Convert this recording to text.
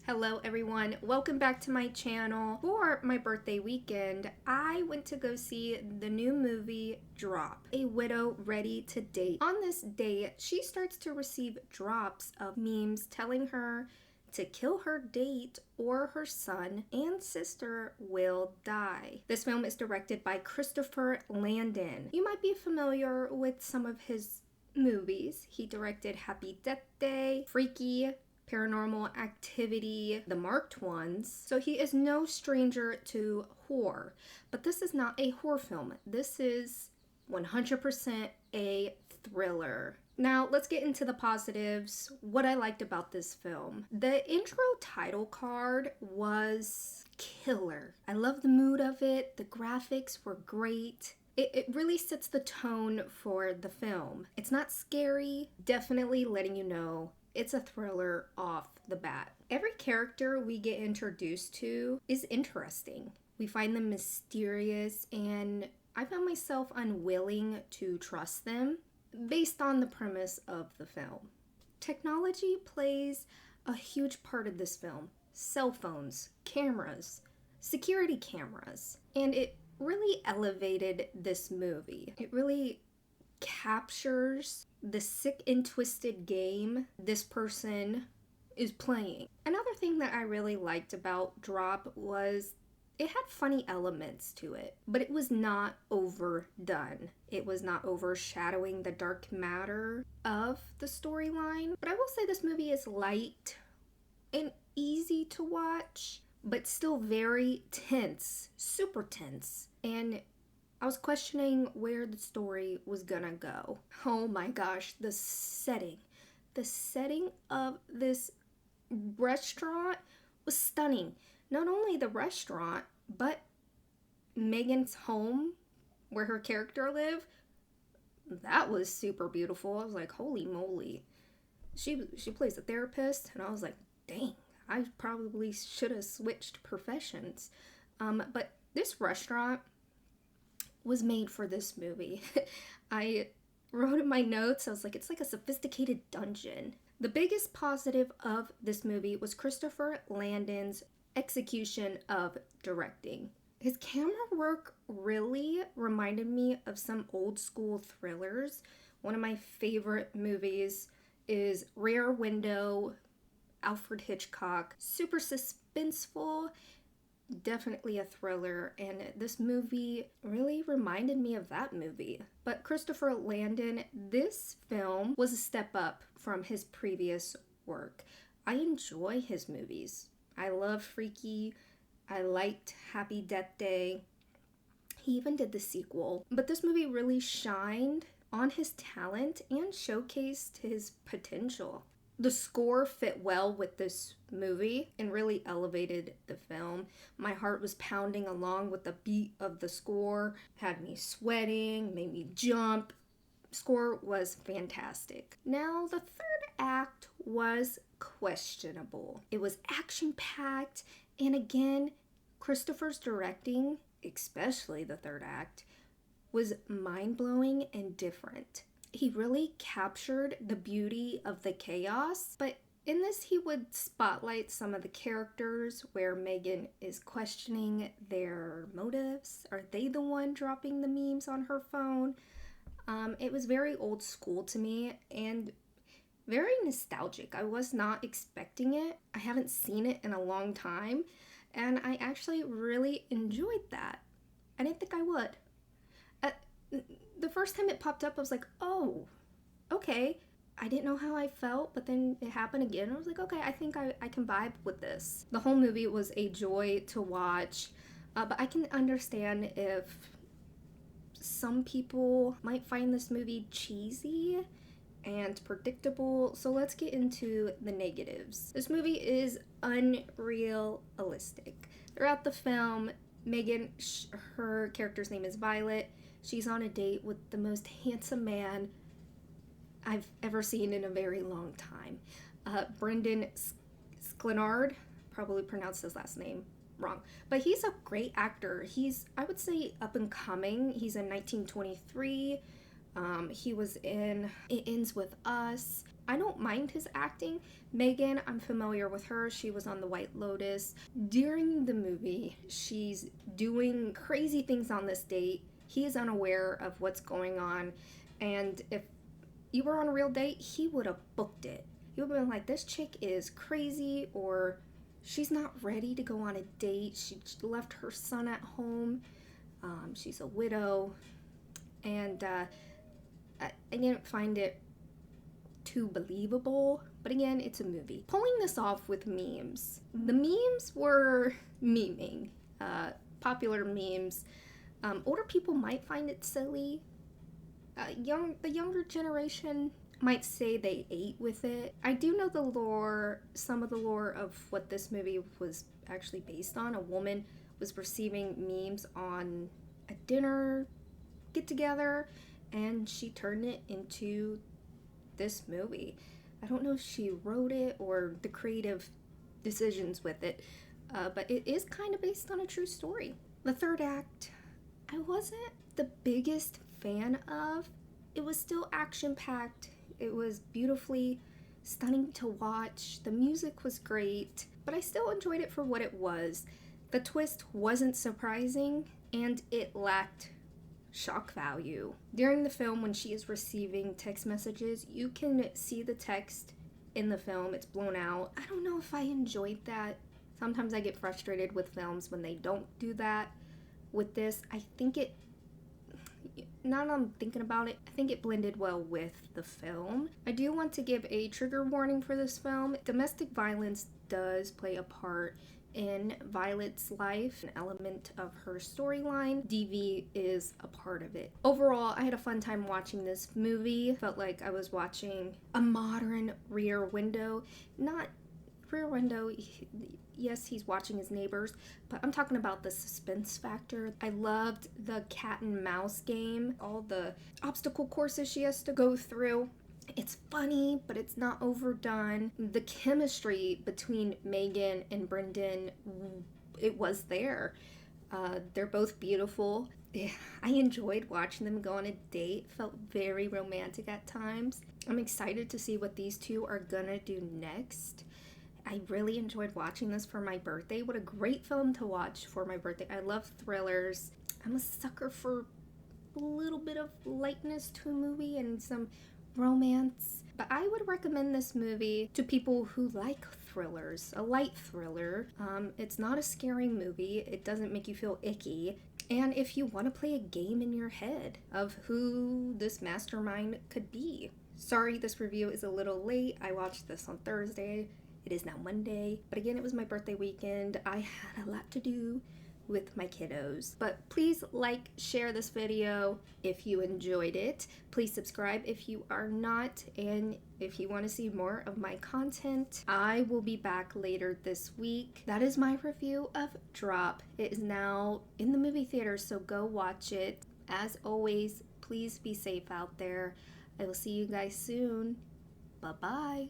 Hello everyone, welcome back to my channel. For my birthday weekend, I went to go see the new movie Drop, A Widow Ready to Date. On this date, she starts to receive drops of memes telling her to kill her date or her son and sister will die. This film is directed by Christopher Landon. You might be familiar with some of his movies. He directed Happy Death Day, Freaky, Paranormal Activity, the marked ones. So he is no stranger to horror. But this is not a horror film. This is 100% a thriller. Now, let's get into the positives. What I liked about this film. The intro title card was killer. I love the mood of it. The graphics were great. It really sets the tone for the film. It's not scary, definitely letting you know it's a thriller off the bat. Every character we get introduced to is interesting. We find them mysterious, and I found myself unwilling to trust them based on the premise of the film. Technology plays a huge part of this film. Cell phones, cameras, security cameras, and it really elevated this movie. It really captures the sick and twisted game this person is playing. Another thing that I really liked about Drop was it had funny elements to it, but it was not overdone. It was not overshadowing the dark matter of the storyline. But I will say this movie is light and easy to watch, but still very tense, super tense. And I was questioning where the story was gonna go. Oh my gosh, the setting of this restaurant was stunning. Not only the restaurant, but Megan's home where her character lived, that was super beautiful. I was like, holy moly. She plays a therapist, and I was like, dang, I probably should have switched professions. But this restaurant was made for this movie. I wrote in my notes, I was like, it's like a sophisticated dungeon. The biggest positive of this movie was Christopher Landon's execution of directing. His camera work really reminded me of some old school thrillers. One of my favorite movies is Rear Window, Alfred Hitchcock. Super suspenseful, definitely a thriller, and this movie really reminded me of that movie. But Christopher Landon, this film was a step up from his previous work. I enjoy his movies. I love Freaky. I liked Happy Death Day. He even did the sequel. But this movie really shined on his talent and showcased his potential. The score fit well with this movie and really elevated the film. My heart was pounding along with the beat of the score, had me sweating, made me jump. Score was fantastic. Now, the third act was questionable. It was action-packed, and again, Christopher's directing, especially the third act, was mind-blowing and different. He really captured the beauty of the chaos, but in this he would spotlight some of the characters where Megan is questioning their motives. Are they the one dropping the memes on her phone? It was very old school to me and very nostalgic. I was not expecting it. I haven't seen it in a long time, and I actually really enjoyed that. I didn't think I would. The first time it popped up, I was like, oh, okay. I didn't know how I felt, but then it happened again. I was like, okay, I think I can vibe with this. The whole movie was a joy to watch, but I can understand if some people might find this movie cheesy and predictable. So let's get into the negatives. This movie is unrealistic. Throughout the film, Megan, her character's name is Violet. She's on a date with the most handsome man I've ever seen in a very long time. Brendan Sklenard, probably pronounced his last name wrong, but he's a great actor. He's, I would say, up and coming. He's in 1923. He was in It Ends With Us. I don't mind his acting. Megan, I'm familiar with her. She was on The White Lotus. During the movie, she's doing crazy things on this date. He is unaware of what's going on. And if you were on a real date, he would have booked it. He would have been like, this chick is crazy, or she's not ready to go on a date. She left her son at home. She's a widow. And I didn't find it too believable, but again, it's a movie. Pulling this off with memes. The memes were memeing, popular memes. Older people might find it silly. The younger generation might say they ate with it. I do know the lore, some of the lore of what this movie was actually based on. A woman was receiving memes on a dinner get-together, and she turned it into this movie. I don't know if she wrote it or the creative decisions with it, but it is kind of based on a true story. The third act, I wasn't the biggest fan of. It was still action-packed. It was beautifully stunning to watch. The music was great, but I still enjoyed it for what it was. The twist wasn't surprising, and it lacked shock value. During the film, when she is receiving text messages, you can see the text in the film. It's blown out. I don't know if I enjoyed that. Sometimes I get frustrated with films when they don't do that. With this, I think it, now that I'm thinking about it, I think it blended well with the film. I do want to give a trigger warning for this film. Domestic violence does play a part in Violet's life, an element of her storyline. DV is a part of it. Overall, I had a fun time watching this movie. Felt like I was watching a modern Rear Window. Not Rear Window, yes, he's watching his neighbors, but I'm talking about the suspense factor. I loved the cat and mouse game, all the obstacle courses she has to go through. It's funny, but it's not overdone. The chemistry between Megan and Brendan, it was there. They're both beautiful. I enjoyed watching them go on a date. Felt very romantic at times. I'm excited to see what these two are gonna do next. I really enjoyed watching this for my birthday. What a great film to watch for my birthday. I love thrillers. I'm a sucker for a little bit of lightness to a movie and some romance. But I would recommend this movie to people who like thrillers, a light thriller. It's not a scary movie. It doesn't make you feel icky. And if you want to play a game in your head of who this mastermind could be. Sorry, this review is a little late. I watched this on Thursday. It is now Monday. But again, it was my birthday weekend. I had a lot to do with my kiddos. But please like, share this video if you enjoyed it. Please subscribe if you are not, and if you want to see more of my content, I will be back later this week. That is my review of Drop. It is now in the movie theater, so go watch it. As always, please be safe out there. I will see you guys soon. Bye-bye.